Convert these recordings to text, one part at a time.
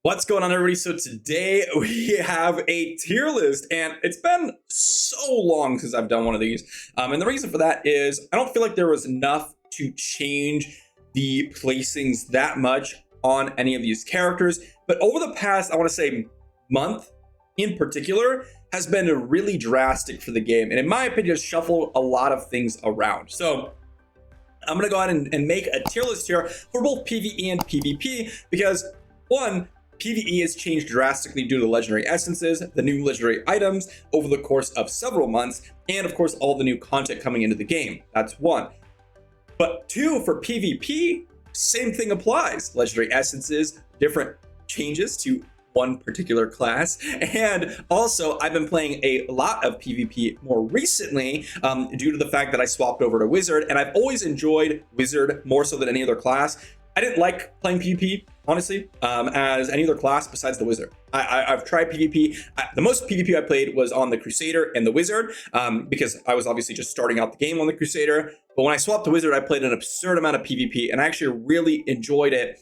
What's going on, everybody? So today we have a tier list, and it's been so long since I've done one of these. And the reason for that is I don't feel like there was enough to change the placings that much on any of these characters. But over the past, I want to say month in particular, has been really drastic for the game. And in my opinion, has shuffled a lot of things around. So I'm going to go ahead and make a tier list here for both PvE and PvP because, one, PvE has changed drastically due to legendary essences, the new legendary items over the course of several months, and of course all the new content coming into the game. That's one. But two, for PvP, same thing applies. Legendary essences, different changes to one particular class. And also, I've been playing a lot of PvP more recently due to the fact that I swapped over to Wizard, and I've always enjoyed Wizard more so than any other class. I didn't like playing PvP, honestly, as any other class besides the Wizard. I've tried PvP. The most PvP I played was on the Crusader and the Wizard, because I was obviously just starting out the game on the Crusader. But when I swapped to Wizard, I played an absurd amount of PvP, and I actually really enjoyed it,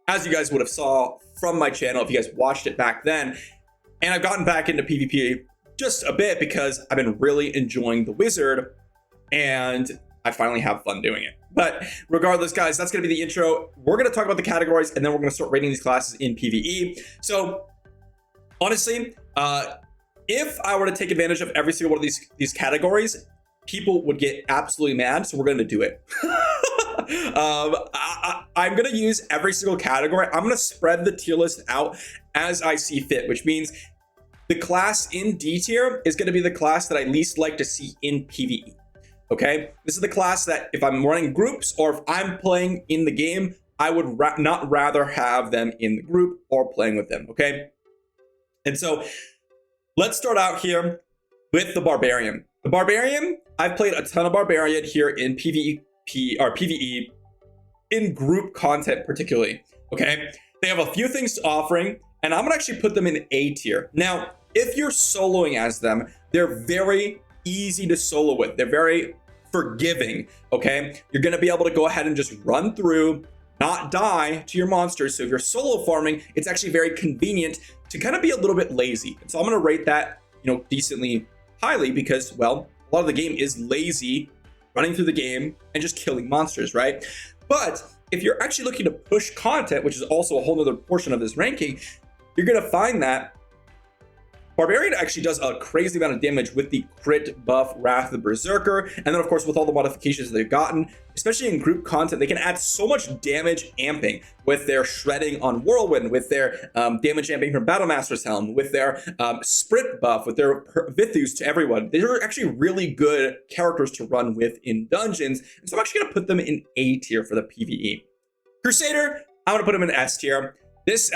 as you guys would have saw from my channel if you guys watched it back then. And I've gotten back into PvP just a bit because I've been really enjoying the Wizard, and I finally have fun doing it. But regardless, guys, that's going to be the intro. We're going to talk about the categories, and then we're going to start rating these classes in PvE. So honestly, if I were to take advantage of every single one of these categories, people would get absolutely mad. So we're going to do it. I'm going to use every single category. I'm going to spread the tier list out as I see fit, which means the class in D tier is going to be the class that I least like to see in PvE. Okay, this is the class that if I'm running groups or if I'm playing in the game, I would not rather have them in the group or playing with them. Okay, and so let's start out here with the Barbarian. The Barbarian, I've played a ton of Barbarian here in PvP or PvE in group content particularly. Okay, they have a few things offering, and I'm gonna actually put them in A tier. Now, if you're soloing as them, they're very easy to solo with. They're very forgiving. Okay, you're going to be able to go ahead and just run through, not die to your monsters. So if you're solo farming, it's actually very convenient to kind of be a little bit lazy. And so I'm going to rate that, decently highly because, well, a lot of the game is lazy, running through the game and just killing monsters, right? But if you're actually looking to push content, which is also a whole other portion of this ranking, you're going to find that Barbarian actually does a crazy amount of damage with the crit buff Wrath of the Berserker. And then, of course, with all the modifications they've gotten, especially in group content, they can add so much damage amping with their shredding on Whirlwind, with their damage amping from Battlemaster's Helm, with their sprint buff, with their Vithus to everyone. They're actually really good characters to run with in dungeons. And so I'm actually going to put them in A tier for the PvE. Crusader, I'm going to put them in S tier. This,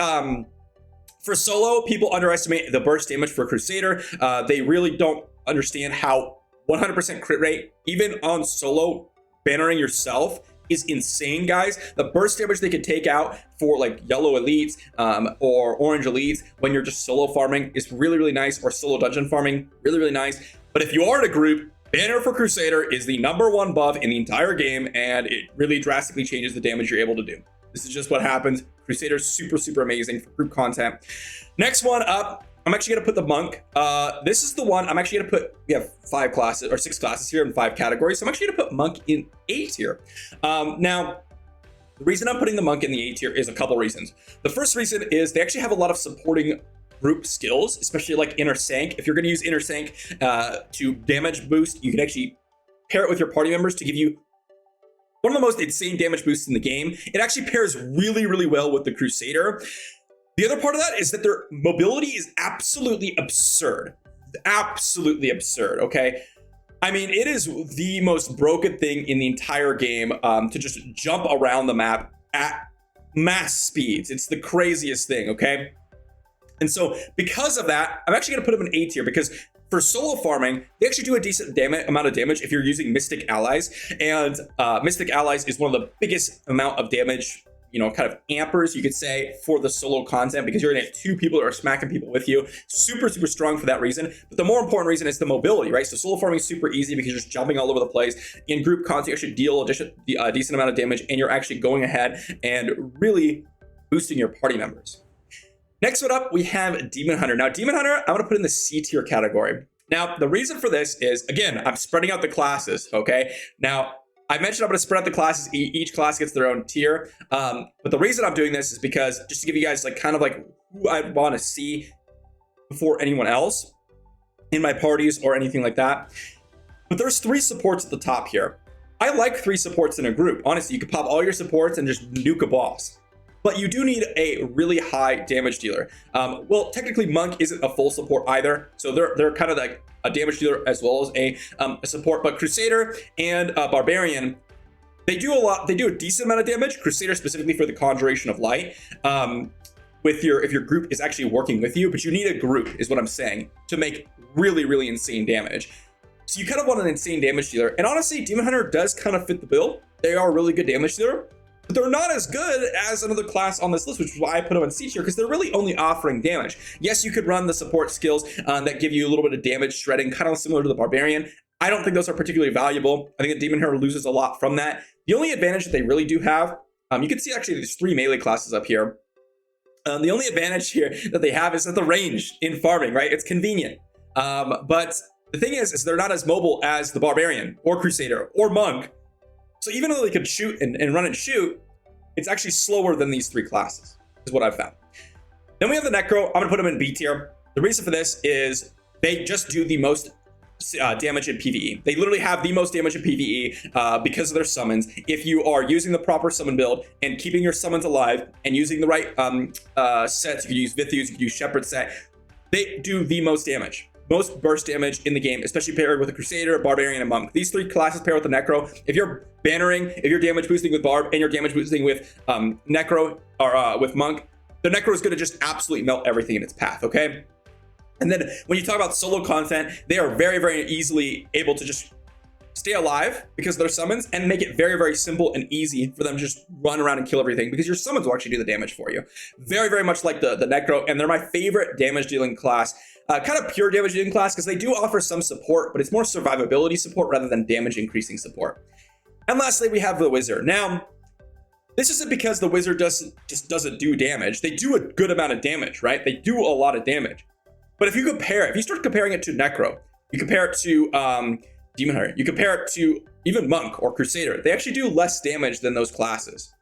for solo, people underestimate the burst damage for Crusader. They really don't understand how 100% crit rate, even on solo, bannering yourself is insane, guys. The burst damage they can take out for like yellow elites or orange elites when you're just solo farming is really, really nice, or solo dungeon farming, really, really nice. But if you are in a group, banner for Crusader is the #1 buff in the entire game, and it really drastically changes the damage you're able to do. This is just what happens. Crusader's super, super amazing for group content. Next one up, I'm actually going to put the Monk. This is the one I'm actually going to put, we have 5 classes or 6 classes here in 5 categories. So I'm actually going to put Monk in A tier. Now, the reason I'm putting the Monk in the A tier is a couple reasons. The first reason is they actually have a lot of supporting group skills, especially like Inner Sank. If you're going to use Inner Sank to damage boost, you can actually pair it with your party members to give you one of the most insane damage boosts in the game. It actually pairs really, really well with the Crusader. The other part of that is that their mobility is absolutely absurd. Absolutely absurd, okay? I mean, it is the most broken thing in the entire game to just jump around the map at mass speeds. It's the craziest thing, okay? And so because of that, I'm actually gonna put them in A tier because for solo farming, they actually do a decent amount of damage if you're using Mystic Allies. And Mystic Allies is one of the biggest amount of damage, kind of ampers, you could say, for the solo content, because you're gonna get 2 people that are smacking people with you. Super, super strong for that reason. But the more important reason is the mobility, right? So solo farming is super easy because you're just jumping all over the place. In group content, you actually deal a decent amount of damage, and you're actually going ahead and really boosting your party members. Next one up, we have Demon Hunter. Now, Demon Hunter, I'm going to put in the C tier category. Now, the reason for this is, again, I'm spreading out the classes, okay? Now, I mentioned I'm going to spread out the classes. Each class gets their own tier. But the reason I'm doing this is because just to give you guys like kind of like who I want to see before anyone else in my parties or anything like that. But there's 3 supports at the top here. I like 3 supports in a group. Honestly, you could pop all your supports and just nuke a boss. But you do need a really high damage dealer. Well, technically Monk isn't a full support either. So they're kind of like a damage dealer as well as a support. But Crusader and Barbarian, they do a lot. They do a decent amount of damage. Crusader specifically for the Conjuration of Light. If your group is actually working with you, but you need a group is what I'm saying to make really, really insane damage. So you kind of want an insane damage dealer. And honestly, Demon Hunter does kind of fit the bill. They are a really good damage dealer. But they're not as good as another class on this list, which is why I put them in C tier, because they're really only offering damage. Yes, you could run the support skills that give you a little bit of damage shredding, kind of similar to the Barbarian. I don't think those are particularly valuable. I think the Demon Hunter loses a lot from that. The only advantage that they really do have, you can see actually there's 3 melee classes up here. The only advantage here that they have is that the range in farming, right? It's convenient. But the thing is they're not as mobile as the Barbarian or Crusader or Monk. So even though they could shoot and run and shoot, it's actually slower than these 3 classes, is what I've found. Then we have the Necro. I'm going to put them in B tier. The reason for this is they just do the most damage in PvE. They literally have the most damage in PvE because of their summons. If you are using the proper summon build and keeping your summons alive and using the right sets, you can use Vithus, you can use Shepherd set, they do the most damage. Most burst damage in the game, especially paired with a Crusader, Barbarian, and Monk. These 3 classes pair with the Necro. If you're bannering, if you're damage boosting with Barb and you're damage boosting with Necro or with Monk, the Necro is going to just absolutely melt everything in its path, okay? And then when you talk about solo content, they are very, very easily able to just stay alive because of their summons and make it very, very simple and easy for them to just run around and kill everything because your summons will actually do the damage for you. Very, very much like the Necro, and they're my favorite damage dealing class. Kind of pure damage dealing class because they do offer some support, but it's more survivability support rather than damage increasing support. And lastly, we have the Wizard. Now, this isn't because the Wizard just doesn't do damage. They do a good amount of damage, right? They do a lot of damage. But if you start comparing it to Necro, you compare it to Demon Hunter, you compare it to even Monk or Crusader, they actually do less damage than those classes.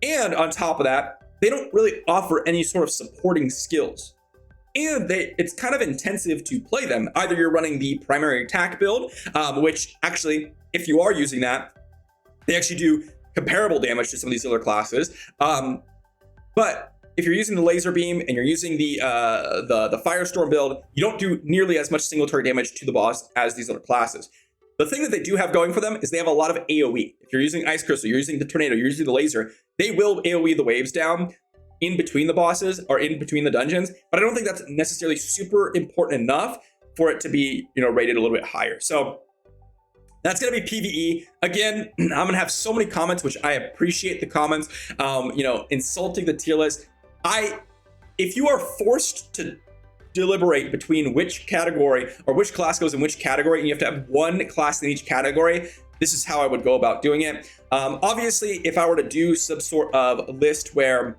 And on top of that, they don't really offer any sort of supporting skills. And it's kind of intensive to play them. Either you're running the primary attack build, which actually, if you are using that, they actually do comparable damage to some of these other classes. But if you're using the laser beam and you're using the firestorm build, you don't do nearly as much single target damage to the boss as these other classes. The thing that they do have going for them is they have a lot of AoE. If you're using Ice Crystal, you're using the Tornado, you're using the laser, they will AoE the waves down in between the bosses or in between the dungeons, but I don't think that's necessarily super important enough for it to be, rated a little bit higher. So that's going to be PvE. Again, I'm going to have so many comments, which I appreciate the comments, insulting the tier list. If you are forced to deliberate between which category or which class goes in which category, and you have to have one class in each category, this is how I would go about doing it. Obviously, if I were to do some sort of list where,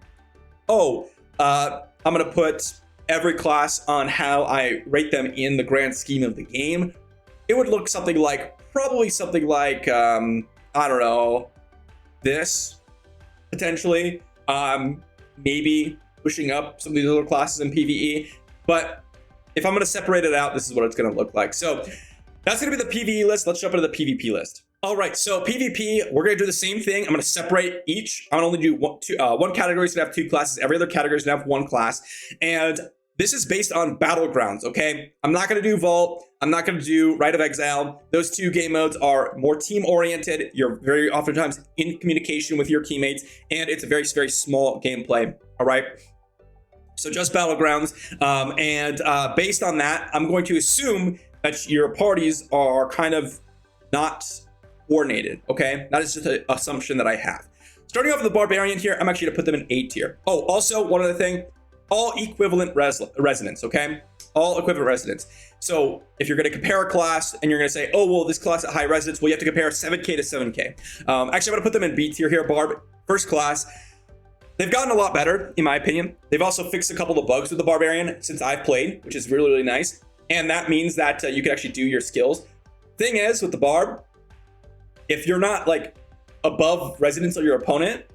I'm going to put every class on how I rate them in the grand scheme of the game, it would look probably something like, I don't know, this, potentially. Maybe pushing up some of these other classes in PvE. But if I'm going to separate it out, this is what it's going to look like. So that's going to be the PvE list. Let's jump into the PvP list. All right, so PvP, we're going to do the same thing. I'm going to separate each. I'm going to only do one category is going to have 2 classes. Every other category is going to have 1 class. And this is based on Battlegrounds, okay? I'm not going to do Vault. I'm not going to do Rite of Exile. Those 2 game modes are more team-oriented. You're very oftentimes in communication with your teammates, and it's a very, very small gameplay, all right? So just Battlegrounds. And based on that, I'm going to assume that your parties are kind of not coordinated, okay? That is just an assumption that I have. Starting off with the Barbarian here, I'm actually going to put them in A tier. Oh, also, one other thing, all equivalent resonance, okay? All equivalent resonance. So if you're going to compare a class and you're going to say, oh, well, this class at high resonance, well, you have to compare 7K to 7K. Actually, I'm going to put them in B tier here. Barb, first class. They've gotten a lot better, in my opinion. They've also fixed a couple of bugs with the Barbarian since I've played, which is really, really nice. And that means that you can actually do your skills. Thing is, with the Barb, if you're not like above resonance of your opponent,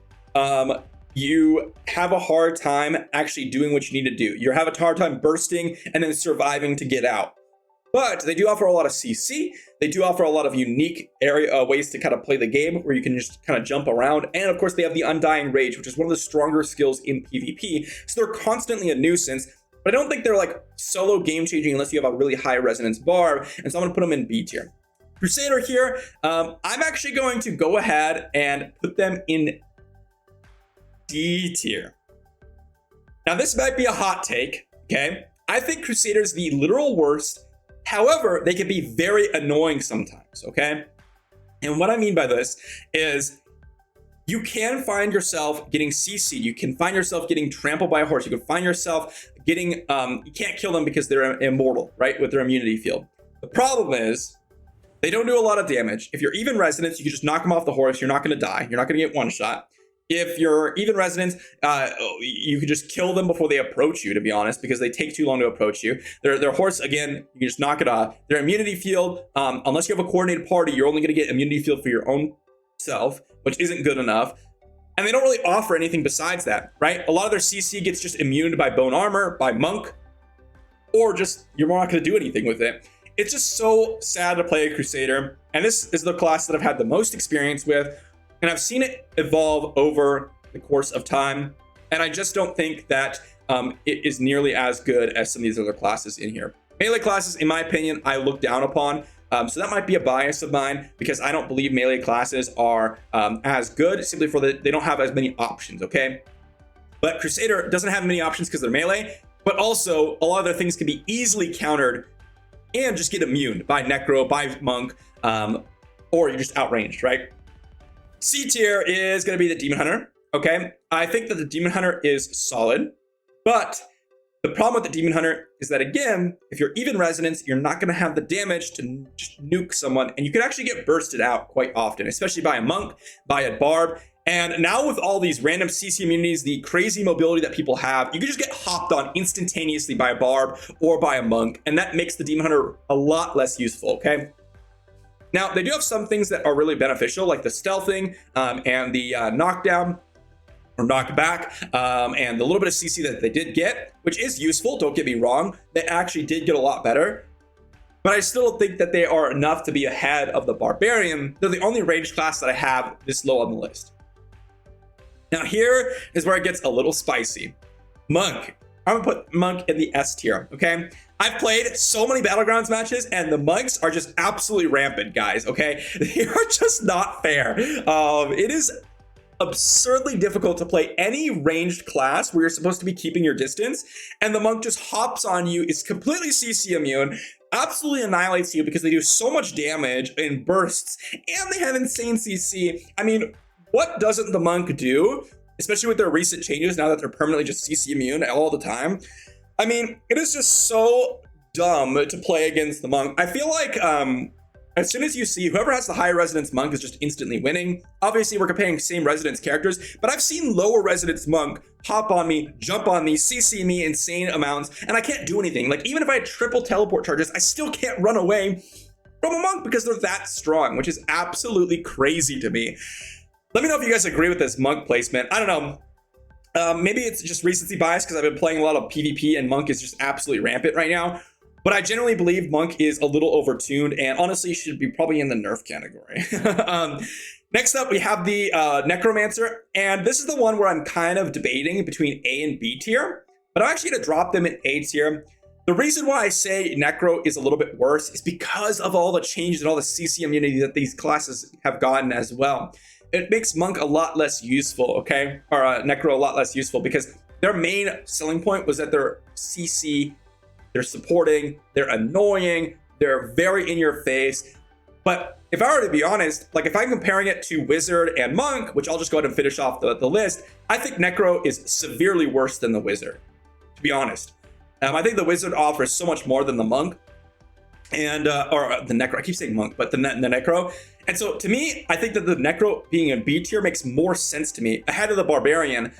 you have a hard time actually doing what you need to do. You have a hard time bursting and then surviving to get out. But they do offer a lot of CC. They do offer a lot of unique ways to kind of play the game where you can just kind of jump around. And of course, they have the Undying Rage, which is one of the stronger skills in PvP. So they're constantly a nuisance. But I don't think they're like solo game changing unless you have a really high resonance Barb. And so I'm gonna put them in B tier. Crusader here, I'm actually going to go ahead and put them in D tier. Now this might be a hot take, okay? I think Crusader's the literal worst. However, they can be very annoying sometimes, okay? And what I mean by this is you can find yourself getting CC'd. You can find yourself getting trampled by a horse. You can find yourself getting, you can't kill them because they're immortal, right? With their immunity field. The problem is they don't do a lot of damage. If you're even resonance, you can just knock them off the horse. You're not gonna die. You're not gonna get one shot. If you're even resonance, you can just kill them before they approach you, to be honest, because they take too long to approach you. Their horse, again, you can just knock it off. Their immunity field, unless you have a coordinated party, you're only going to get immunity field for your own self, which isn't good enough. And they don't really offer anything besides that, right? A lot of their CC gets just immuned by bone armor, by monk, or just you're not going to do anything with it. It's just so sad to play a Crusader. And this is the class that I've had the most experience with. And I've seen it evolve over the course of time. And I just don't think that it is nearly as good as some of these other classes in here. Melee classes, in my opinion, I look down upon. So that might be a bias of mine because I don't believe melee classes are as good simply for they don't have as many options, okay? But Crusader doesn't have many options because they're melee, but also a lot of their things can be easily countered and just get immune by Necro, by Monk, or you're just outranged, right? C tier is going to be the Demon Hunter, okay? I think that the Demon Hunter is solid, but the problem with the Demon Hunter is that, again, if you're even resonance, you're not going to have the damage to just nuke someone, and you can actually get bursted out quite often, especially by a Monk, by a Barb, and now with all these random CC immunities, the crazy mobility that people have, you can just get hopped on instantaneously by a Barb or by a Monk, and that makes the Demon Hunter a lot less useful, okay? Now, they do have some things that are really beneficial, like the stealthing and the knockdown or knockback, and the little bit of CC that they did get, which is useful, don't get me wrong. They actually did get a lot better, but I still think that they are enough to be ahead of the Barbarian. They're the only ranged class that I have this low on the list. Now, here is where it gets a little spicy. Monk. I'm gonna put Monk in the S tier, okay? I've played so many Battlegrounds matches and the Monks are just absolutely rampant, guys, okay? They are just not fair. It is absurdly difficult to play any ranged class where you're supposed to be keeping your distance and the Monk just hops on you, is completely CC immune, absolutely annihilates you because they do so much damage in bursts and they have insane CC. I mean, what doesn't the Monk do? Especially with their recent changes now that they're permanently just CC immune all the time. I mean, it is just so dumb to play against the Monk. I feel like as soon as you see whoever has the high resonance Monk is just instantly winning. Obviously, we're comparing same resonance characters, but I've seen lower resonance Monk hop on me, jump on me, CC me insane amounts, and I can't do anything. Like, even if I had triple teleport charges, I still can't run away from a Monk because they're that strong, which is absolutely crazy to me. Let me know if you guys agree with this Monk placement. I don't know. Maybe it's just recency bias because I've been playing a lot of PvP and Monk is just absolutely rampant right now. But I generally believe Monk is a little overtuned and honestly should be probably in the nerf category. Next up, we have the Necromancer. And this is the one where I'm kind of debating between A and B tier. But I'm actually going to drop them in A tier. The reason why I say Necro is a little bit worse is because of all the changes and all the CC immunity that these classes have gotten as well. It makes Monk a lot less useful, okay? Or Necro a lot less useful because their main selling point was that they're CC, they're supporting, they're annoying, they're very in your face. But if I were to be honest, like if I'm comparing it to Wizard and Monk, which I'll just go ahead and finish off the list, I think Necro is severely worse than the Wizard, to be honest. I think the Wizard offers so much more than the Monk. And or the Necro, I keep saying Monk, but the Necro. And so to me, I think that the Necro being in B tier makes more sense to me ahead of the Barbarian.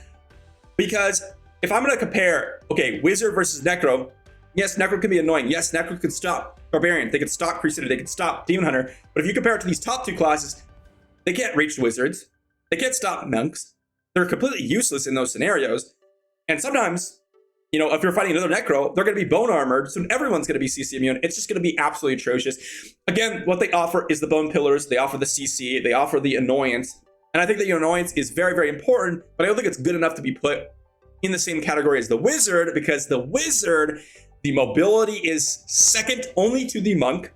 Because if I'm going to compare, okay, Wizard versus Necro, yes, Necro can be annoying. Yes, Necro can stop Barbarian. They can stop Crusader. They can stop Demon Hunter. But if you compare it to these top two classes, they can't reach Wizards. They can't stop Monks. They're completely useless in those scenarios. And sometimes, you know, if you're fighting another Necro, they're going to be bone armored, so everyone's going to be CC immune. It's just going to be absolutely atrocious. Again, what they offer is the bone pillars. They offer the CC. They offer the annoyance. And I think that your annoyance is very, very important, but I don't think it's good enough to be put in the same category as the Wizard, because the Wizard, the mobility is second only to the Monk.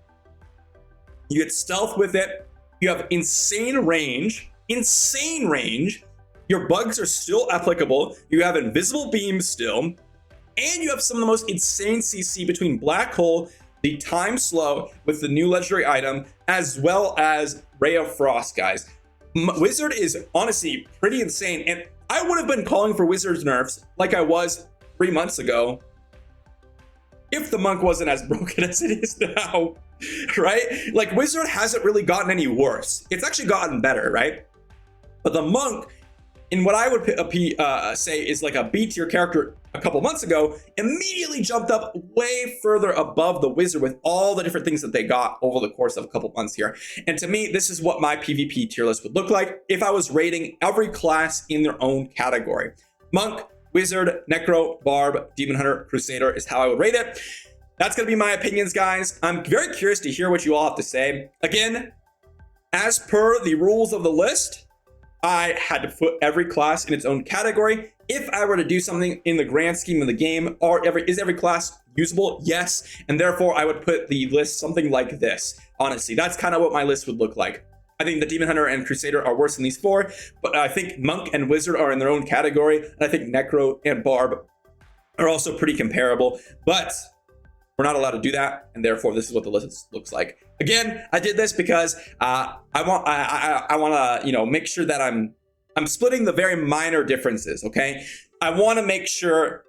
You get stealth with it. You have insane range. Insane range. Your bugs are still applicable. You have invisible beam still. And you have some of the most insane CC between Black Hole, the Time Slow with the new legendary item, as well as Ray of Frost, guys. Wizard is honestly pretty insane. And I would have been calling for Wizard's nerfs like I was 3 months ago if the Monk wasn't as broken as it is now, right? Like, Wizard hasn't really gotten any worse. It's actually gotten better, right? But the Monk, in what I would say is like a B tier character a couple months ago, immediately jumped up way further above the Wizard with all the different things that they got over the course of a couple months here. And to me, this is what my PvP tier list would look like if I was rating every class in their own category. Monk, Wizard, Necro, Barb, Demon Hunter, Crusader is how I would rate it. That's going to be my opinions, guys. I'm very curious to hear what you all have to say. Again, as per the rules of the list, I had to put every class in its own category. If I were to do something in the grand scheme of the game, is every class usable? Yes. And therefore, I would put the list something like this. Honestly, that's kind of what my list would look like. I think the Demon Hunter and Crusader are worse than these four, but I think Monk and Wizard are in their own category. And I think Necro and Barb are also pretty comparable, but we're not allowed to do that. And therefore, this is what the list looks like. Again, I did this because I want to, you know, make sure that I'm splitting the very minor differences. Okay, I want to make sure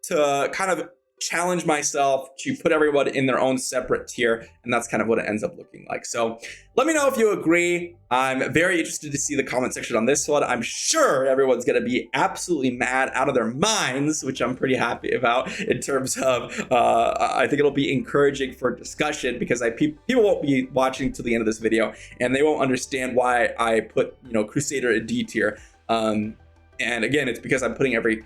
to kind of challenge myself to put everyone in their own separate tier, and that's kind of what it ends up looking like. So let me know if you agree. I'm very interested to see the comment section on this one. I'm sure everyone's going to be absolutely mad out of their minds, which I'm pretty happy about in terms of I think it'll be encouraging for discussion, because people won't be watching to the end of this video and they won't understand why I put, you know, Crusader in D tier. And again, it's because I'm putting every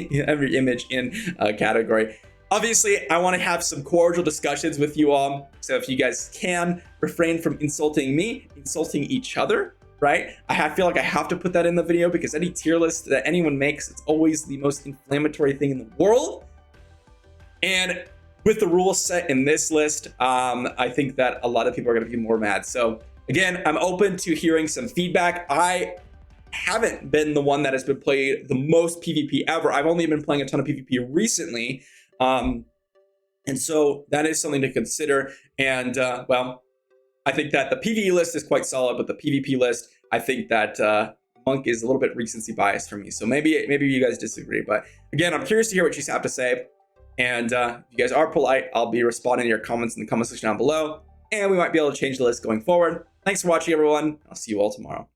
image in a category. Obviously, I want to have some cordial discussions with you all. So if you guys can refrain from insulting me, insulting each other, right? I feel like I have to put that in the video, because any tier list that anyone makes, it's always the most inflammatory thing in the world. And with the rules set in this list, I think that a lot of people are going to be more mad. So again, I'm open to hearing some feedback. I haven't been the one that has been played the most PvP ever. I've only been playing a ton of PvP recently. And so that is something to consider. And well, I think that the PvE list is quite solid, but the PvP list, I think that Monk is a little bit recency biased for me. So maybe you guys disagree. But again, I'm curious to hear what you have to say. And if you guys are polite, I'll be responding to your comments in the comment section down below. And we might be able to change the list going forward. Thanks for watching, everyone. I'll see you all tomorrow.